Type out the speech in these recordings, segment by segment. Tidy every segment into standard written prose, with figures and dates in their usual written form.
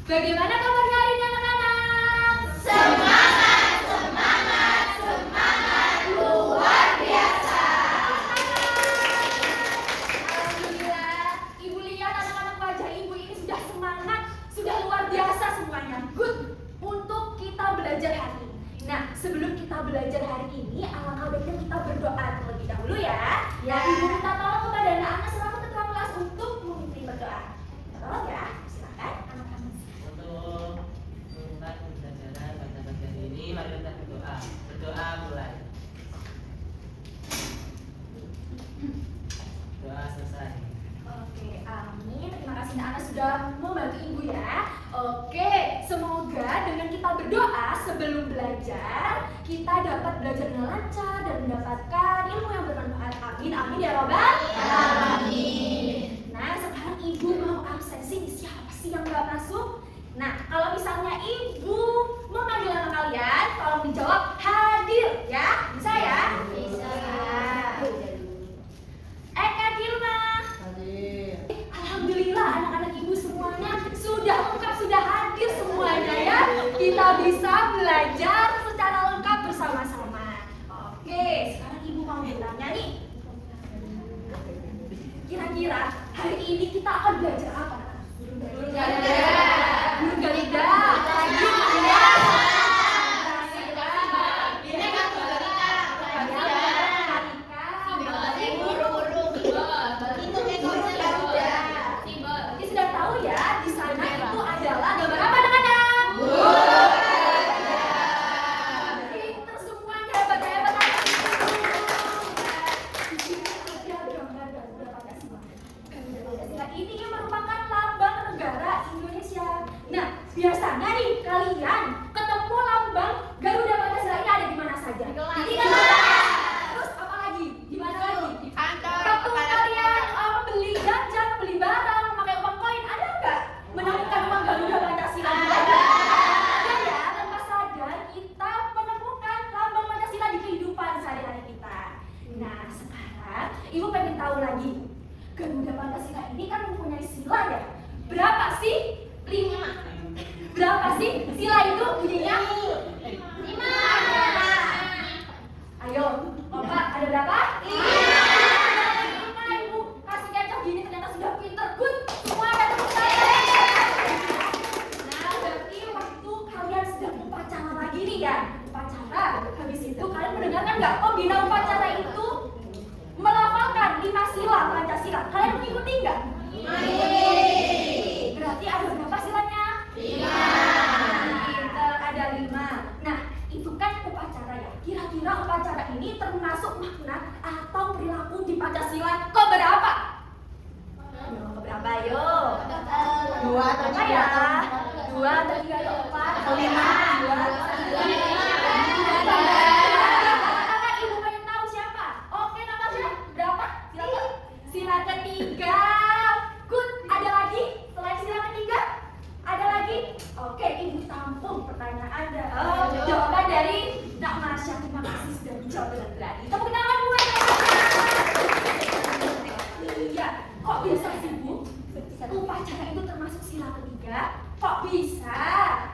Bagaimana kabarnya hari ini anak-anak? Semangat, semangat, semangat luar biasa. Alhamdulillah, Ibu lihat anak-anak wajah Ibu ini sudah semangat, sudah luar biasa semuanya. Good untuk kita belajar hari ini. Nah, sebelum kita belajar hari ini, alangkah baiknya kita berdoa terlebih dahulu ya. Nah, Ibu minta tolong kepada anak-anak selaku ketua kelas untuk memimpin berdoa. Minta tolong ya, silakan anak-anak. Untuk mengungkap pembelajaran pada pagi hari ini, mari kita berdoa. Berdoa mulai. Doa selesai. Oke, amin. Terima kasih anak-anak sudah membantu Ibu ya. Oke, semoga dengan kita berdoa sebelum belajar, kita dapat belajar dengan lancar dan mendapatkan ilmu yang bermanfaat. Amin, amin ya robbal alamin. Nah, sekarang Ibu mau absensi. Siapa sih yang nggak masuk? Nah, kalau misalnya Ibu memanggil nama kalian, tolong dijawab hadir ya. Bisa ya? Bisa. Eka Kilma. Alhamdulillah anak-anak Ibu semuanya sudah lengkap, sudah hadir semuanya ya. Kita bisa belajar secara lengkap bersama-sama. Oke, sekarang Ibu mau bertanya nih. Kira-kira hari ini kita akan belajar apa? Burung Garuda. Burung Garuda. Lagi ya. Sudah tahu ya, di sana itu adalah gambar apa anak-anak? Pinter semuanya, hebat-hebat anak. Di sini ada gambar Garuda Pancasila. Garuda Pancasila ini merupakan lambang negara Indonesia. Nah, biasanya nih kalian ketemu lambang Garuda Pancasila ini ada di mana saja? Di kelas. Terus apa lagi? Di mana lagi? Di kantor. Waktu kalian beli jajan, beli barang, pakai uang koin, ada nggak menemukan uang Garuda Pancasila? Ada ya, tanpa sadar kita menemukan lambang Pancasila di kehidupan sehari-hari kita. Nah, sekarang Ibu pengen tahu lagi, Garuda Pancasila ini kan mempunyai sila ya? Berapa sih? 5. Berapa sih sila itu bunyinya? 5. Ayo, Bapak, ada berapa? 5. Ibu kasih kecap gini ternyata sudah pinter. Good, semua ada tepuk tangan. Nah, berarti waktu kalian sedang upacara lagi nih ya, upacara. Habis itu kalian mendengarkan nggak pembina upacara itu melafalkan 5 sila Pancasila. Kalian mengikuti nggak? Berarti ada berapa silanya? 5. Pinter, ada 5. Nah, itu kan upacara ya. Kira-kira upacara ini termasuk makna atau perilaku di Pancasila keberapa? Keberapa? Ayo. 2 atau 3 ya? 2 atau 3 atau 4 atau 5? 2 atau 3. Kakak Ibu pengen tahu siapa? Oke, namanya berapa? Silakan. Sila ketiga. Good. Ada lagi? Selain sila ketiga? Ada lagi? Oke, Ibu tampung pertanyaan jawaban dari Nak Marsha. Terima kasih sudah menjawab dengan berani. Tepuk tangan buat iya, kok bisa sih Bu? Upacara itu termasuk sila ketiga? Kok bisa?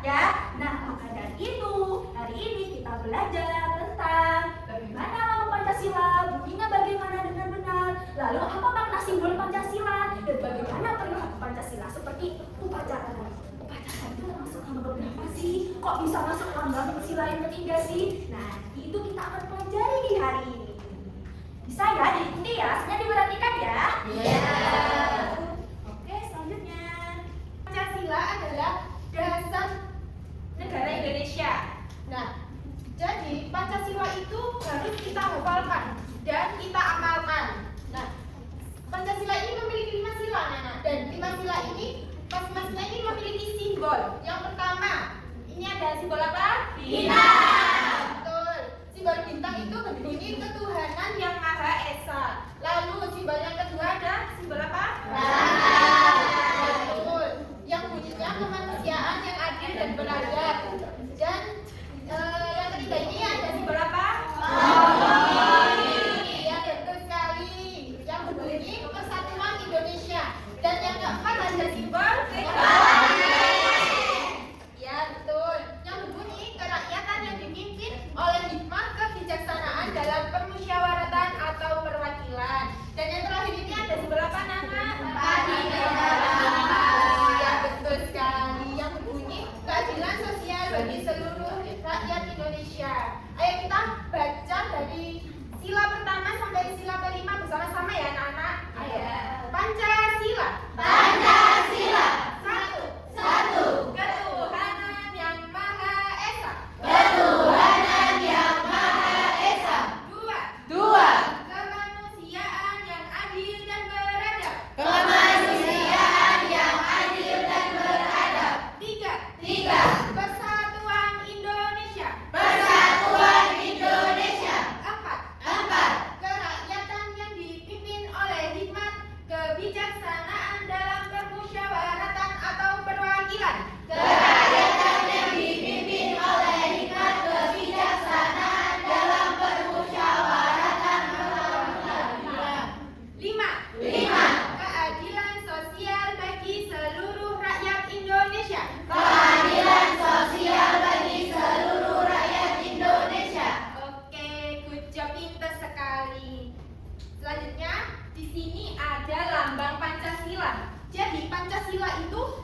Ya, nah maka dari itu hari ini kita belajar tentang bagaimana lambang Pancasila, bunyinya bagaimana dengan benar, lalu apa makna simbol Pancasila, dan bagaimana perilaku Pancasila seperti upacara tadi. Upacara itu termasuk lambang berapa sih? Kok bisa masuk lambang sila yang ketiga sih? Nah, itu kita akan pelajari di hari ini. Bisa ya diikuti ya? Semuanya diperhatikan ya? Oke, selanjutnya. Pancasila adalah dasar negara Indonesia. Nah, jadi Pancasila itu harus kita hafalkan dan kita amalkan. Nah, Pancasila ini memiliki 5 sila, Nana. Dan 5 sila ini, masing-masing ini memiliki simbol. Yang pertama, ini ada simbol apa? Bintang. Betul. Simbol bintang itu berbunyi ketuhanan yang Maha Esa. Lalu simbol yang kedua ada simbol apa? Betul. Yang bunyinya kemanusiaan yang adil dan beradab. Dan yang ketiga ini ada simbol apa? Iya, betul sekali. Yang berbunyi persatuan Indonesia. Dan yang keempat ada simbol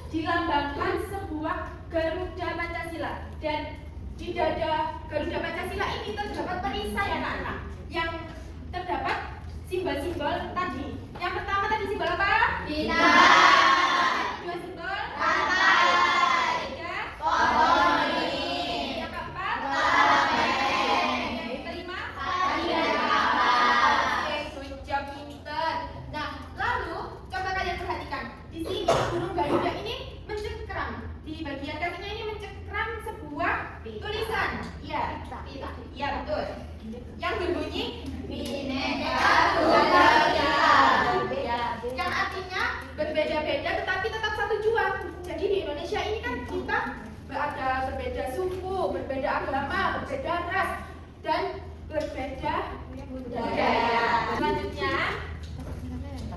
dilambangkan sebuah Garuda Pancasila, dan di dada Garuda Pancasila ini terdapat perisai anak-anak yang terdapat simbol-simbol tadi. Yang pertama tadi simbol apa? Bintang. Dua simbol? Pantai. Tiga? Pohon. Yang keempat? Topeng. Yang kelima? Kalian Oke, good job, pinter. Nah, lalu coba kalian perhatikan. Di sini burung Garuda ini mencengkram. Di bagian kakinya ini mencengkram sebuah tulisan. Iya, iya betul. Yang berbunyi Bhinneka Tunggal Ika. yang artinya berbeda-beda tetapi tetap satu jua. Jadi di Indonesia ini kan kita ada berbeda suku, berbeda agama, berbeda ras, dan berbeda budaya. Selanjutnya,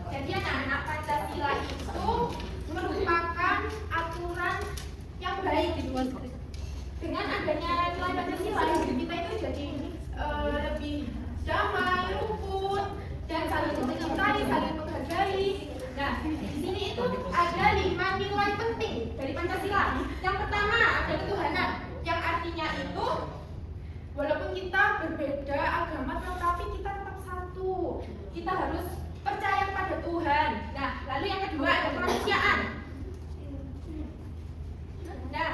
jadi anak-anak Pancasila itu merupakan aturan yang baik. Dengan adanya nilai Pancasila, hidup kita itu jadi lebih damai, rukun, dan saling mencintai, saling menghargai. Nah, di sini itu ada 5 nilai penting dari Pancasila. Yang pertama ada ketuhanan, yang artinya itu walaupun kita berbeda agama, tetapi kita tetap satu. Kita harus percaya kepada Tuhan. Nah, lalu yang kedua ada kemanusiaan. Nah,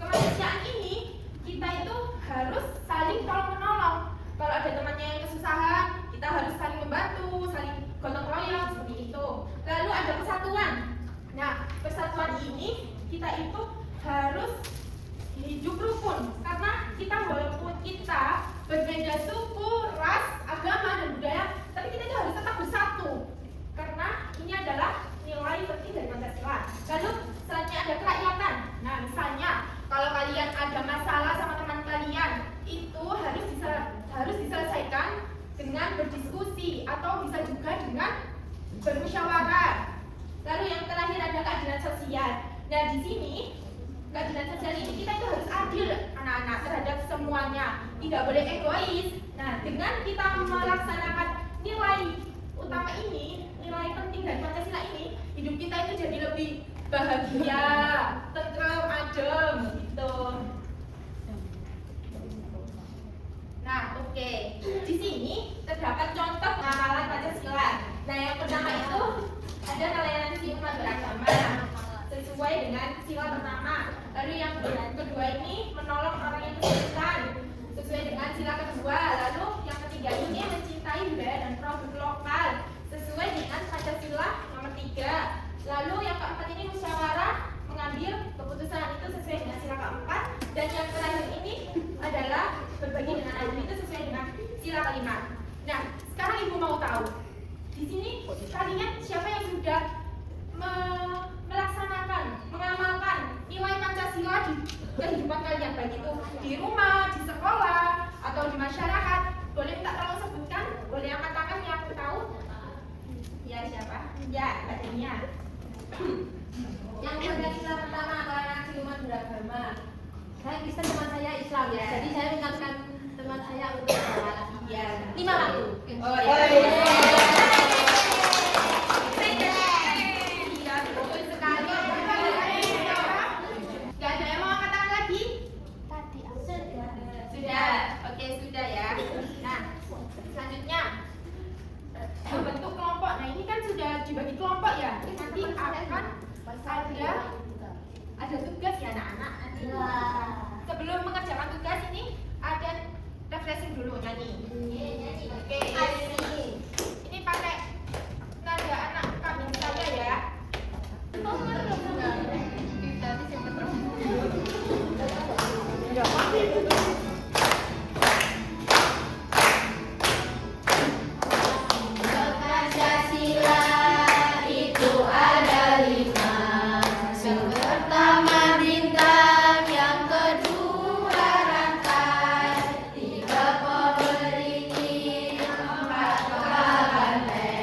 kemanusiaan ini kita itu harus saling tolong menolong. Kalau ada temannya yang kesusahan, kita harus saling membantu, saling gotong royong seperti itu. Lalu ada persatuan. Nah, persatuan ini kita itu harus hidup rukun, karena kita walaupun kita berbeda suku, ras, agama, dan budaya, tapi kita itu harus tetap bersatu, karena ini adalah nilai penting dari Pancasila. Lalu selanjutnya ada kerakyatan. Nah, misalnya kalau kalian ada masalah sama teman kalian, itu harus diselesaikan dengan berdiskusi atau bisa juga dengan bermusyawarah. Lalu yang terakhir ada keadilan sosial. Nah, di sini keadilan sosial ini kita itu harus adil anak-anak terhadap semuanya, tidak boleh egois. Nah, dengan kita melaksanakan nilai utama ini, nilai penting dari Pancasila ini, hidup kita itu jadi lebih bahagia, tentrem, adem gitu. Nah, oke. Di sini terdapat contoh pengawalan Pancasila. Nah, yang pertama itu ada toleransi umat beragama sesuai dengan sila pertama. Lalu yang kedua ini menolong orang yang kesulitan sesuai dengan sila kedua. Lalu yang ketiga ini mencintai budaya dan produk lokal sesuai dengan Pancasila nomor 3. Lalu yang keempat ini musyawarah mengambil keputusan itu sesuai dengan sila keempat. Dan yang terakhir ini adalah berbagi dengan adil itu sesuai dengan sila kelima. Nah, sekarang ibu mau tahu di sini kalian siapa yang sudah melaksanakan, mengamalkan nilai Pancasila di kehidupan kalian, baik itu di rumah, di sekolah, atau di masyarakat? Boleh minta tolong sebutkan? Boleh angkat tangan yang tahu? Ya, siapa? Ya, adanya. Yang Pancasila pertama toleransi umat beragama. Saya Kristen, teman saya Islam ya. Jadi saya mengingatkan teman saya untuk sholat. Iya. 5 waktu. Oh iya. Iya, betul sekali. Gak ada yang mau angkat tangan lagi? Sudah. Oke, sudah ya. Nah, selanjutnya membentuk kelompok. Nah, ini kan sudah dibagi kelompok ya. Nanti akan ada tugas ya anak-anak. Nanti sebelum mengerjakan tugas ini ada refreshing dulu nyanyi. Oke. Ini pakai nada anak kambing saya ya. Pancasila itu ada 5. Yang pertama bintang, yang kedua rantai, 3 pohon beringin, 4 kepala banteng.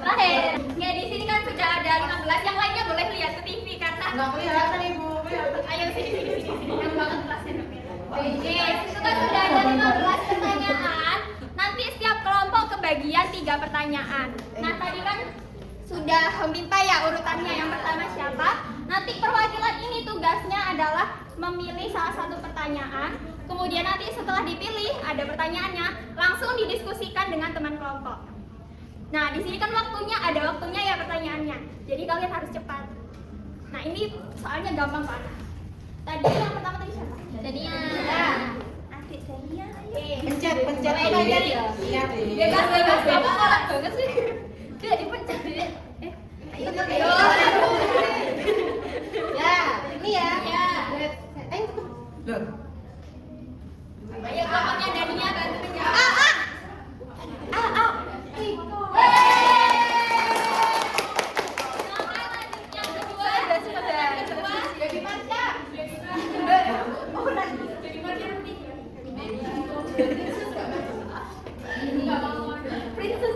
Terakhir, ya di sini kan sudah ada 15, yang lainnya boleh lihat ke TV karena Nggak kelihatan ibu. ayo sini, yang banget kelasnya. Oke, itu kan sudah ada 15 pertanyaan. Nanti setiap kelompok kebagian 3 pertanyaan. Nah tadi kan sudah minta ya urutannya, yang pertama siapa. Nanti perwakilan ini tugasnya adalah memilih salah satu pertanyaan. Kemudian nanti setelah dipilih ada pertanyaannya, langsung didiskusikan dengan teman kelompok. Nah di sini kan ada waktunya ya pertanyaannya. Jadi kalian harus cepat. Nah ini soalnya gampang banget. Tadi yang pertama tadi siapa? Dania. Adik Dania. Pencet Mulai dari bebas kamu kolak banget sih. Tidak dipencet deh. Ayo. Ya, ini ya. Ya. Loh. Ayo kelompoknya Dania bantu menjawab. Yang kedua. Jadi Marsha. Princess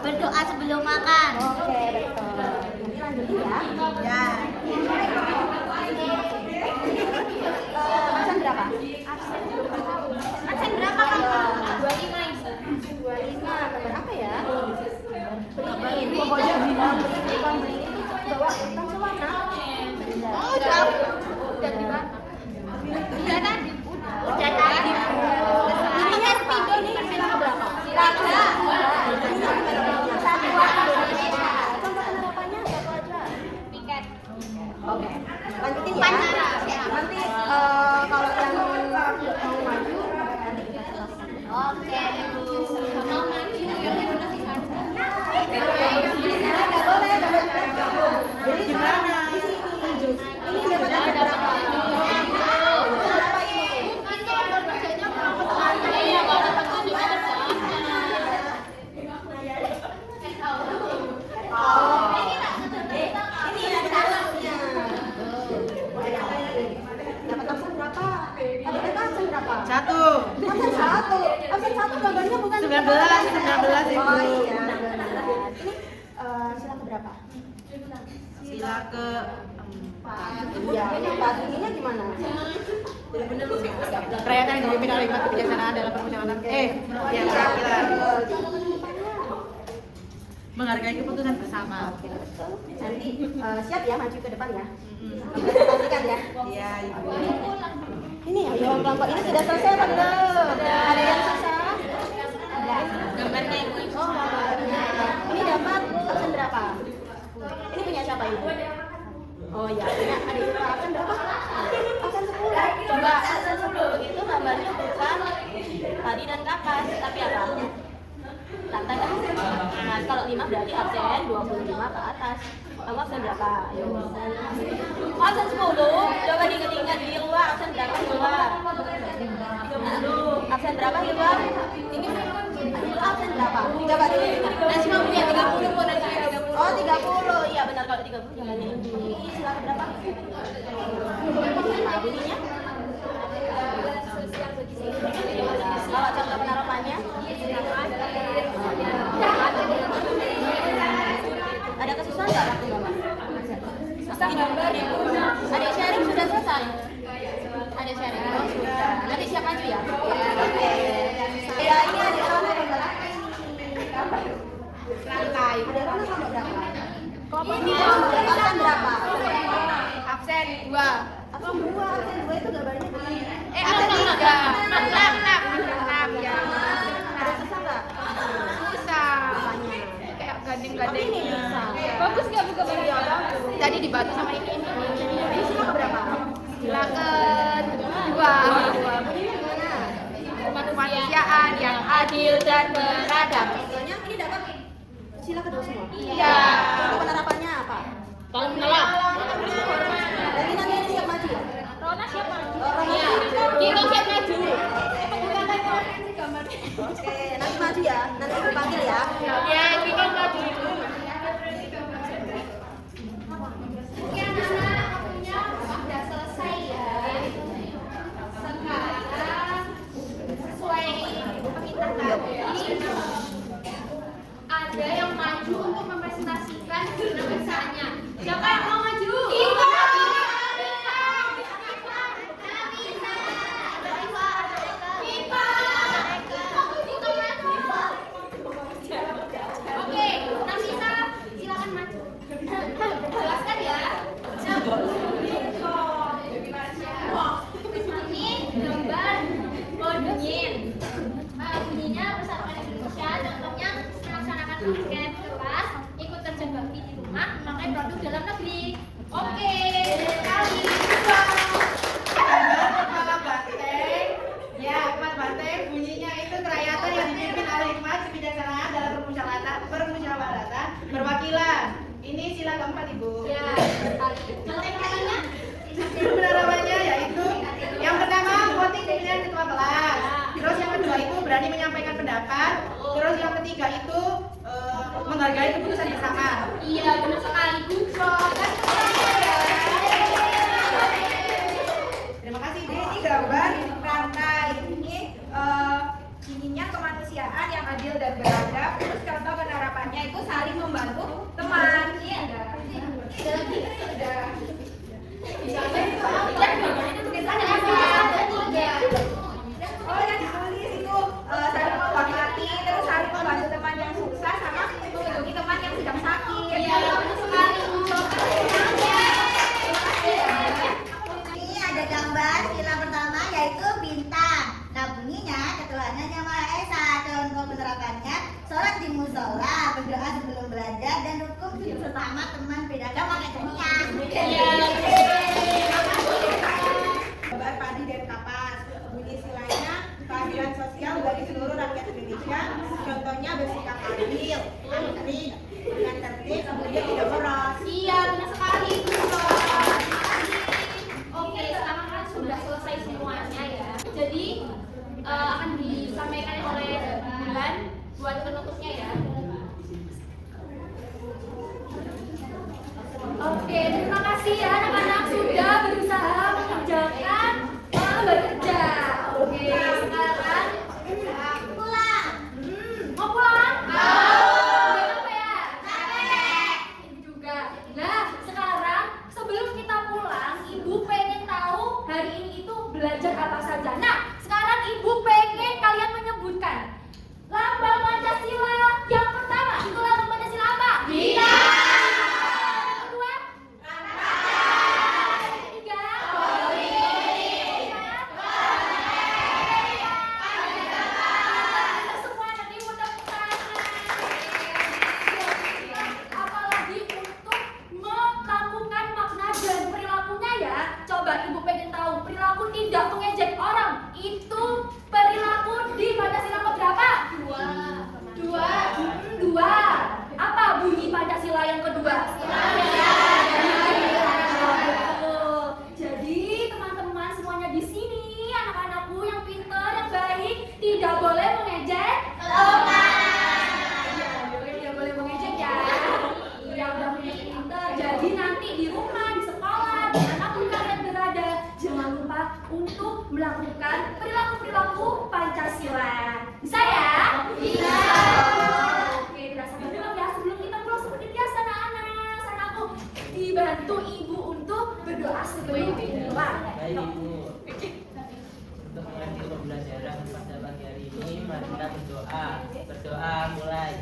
Berdoa sebelum makan. Oke, betul. Nanti lanjutin ya. Ya. Absen berapa? Absen Absen 1. Absen 1 gambarnya bukan 19 Ibu. Oh iya. Ini sila keberapa? Sila ke Iya, Pak ininya gimana? Perayaan yang dipimpin oleh hikmat kebijaksanaan dalam permusyawaratan. Ya perwakilan. Menghargai keputusan bersama. Nanti siap ya maju ke depan ya. Pastikan ya. Iya, Ibu. Ini ayo kelompok ini sudah selesai apa belum? Ada yang susah? Ada. Gambarnya Ibu. Oh, gambarnya. Ini dapat absen berapa? Ini punya siapa Ibu? Oh iya, punya adik Ibu. Absen berapa? Absen 10. Coba absen 10 itu gambarnya bukan tadi dan kapas, tapi apa? Lantai kan? Nah, kalau 5 berarti absen 25 ke atas. Kamu absen berapa? Ayo. Absen 10. Coba diingat-ingat di luar absen berapa di luar? 30. Absen berapa di luar? Ini absen berapa? Coba diingat. Nasi mau punya 30 Bu, nasi 30. Oh 30, iya benar kalau 30 jangan ini sila berapa? Nah, bunyinya? Bawa contoh penerapannya. Ada kesusahan nggak waktu gambar? Susah gambar ya. Adik sharing sudah selesai. Ada sharing oh, sudah. Nanti siap maju ya. Oke. Ya ini ada Rona gambar apa ini? Lantai. Ada Rona gambar berapa? Ini absen berapa? Absen 2. Absen 2, absen 2 itu gambarnya begini. Absen 3. 6 ya. Ada susah nggak? Susah. Kayak gandeng-gandeng. Bagus nggak buka gambar? Iya, bagus. Tadi dibantu sama ini. Ini sila keberapa? Sila ke-2. Bunyinya gimana? Kemanusiaan yang adil dan beradab. Contohnya ini dapat sila kedua semua? Iya. Contoh penerapannya apa? Tolong menolak. Jadi nanti ini siap maju ya? Rona siapa? Oh, Rona. Kita siap maju. Oke, nanti maju ya. Nanti aku panggil ya. Ya, kita maju. Ada yang maju untuk mempresentasikan perbincangannya. Siapa yang mau maju? Oke, Nafisa, silakan maju. Jelaskan ya. Ini gambar dingin. Bunyinya Persatuan Indonesia, contohnya melaksanakan paket kelas, ikut terjun bakti di rumah, memakai produk dalam negeri. Oke, sekali. Kepala banteng. Ya, kepala banteng bunyinya itu kerakyatan yang dipimpin oleh hikmat kebijaksanaan dalam permusyawaratan perwakilan. Ini sila keempat Ibu. Ya, sekali. Contohnya Penerapannya yaitu yang pertama voting pemilihan ketua kelas. Terus yang kedua itu berani menyampaikan pendapat. Terus yang ketiga itu menghargai keputusan bersama. iya, benar sekali. Good job. Terima kasih. Ini gambar rantai. Ininya kemanusiaan yang adil dan beradab. Terus contoh penerapannya itu saling membantu teman. Iya, ada. Oh yang ditulis itu saling menghormati, terus saling membantu teman yang susah sama mengunjungi teman yang sedang sakit. Iya, benar sekali. Ini ada gambar sila pertama yaitu bintang. Nah bunyinya ketuhanan yang Maha Esa. Contoh penerapannya sholat di musola, berdoa sebelum belajar dan rukun hidup bersama teman beda agama kayak dunia. Gambar padi dan kapas. Bunyi silanya keadilan sosial bagi seluruh rakyat Indonesia. Contohnya bersikap adil, antri, dengan tertib, kemudian tidak boros. Iya, benar sekali. Oke, sekarang kan sudah selesai semuanya ya. Jadi akan disampaikan oleh Bulan buat penutupnya ya. Oke, terima kasih ya anak-anak sudah berusaha mengerjakan bekerja. Oke. tidak boleh mengejek. Iya, tidak boleh mengejek ya. Yang udah pintar. Jadi nanti di rumah, di sekolah, dimanapun kalian berada, jangan lupa untuk melakukan perilaku Pancasila. Bisa ya? Bisa. Oke, tidak sampai film ya. Sebelum kita pulang seperti biasa, anak-anak, sana aku dibantu ibu untuk berdoa sebelum pulang. Baik Ibu. Untuk mengakhiri pembelajaran pada pagi hari ini, mari kita berdoa. Berdoa mulai.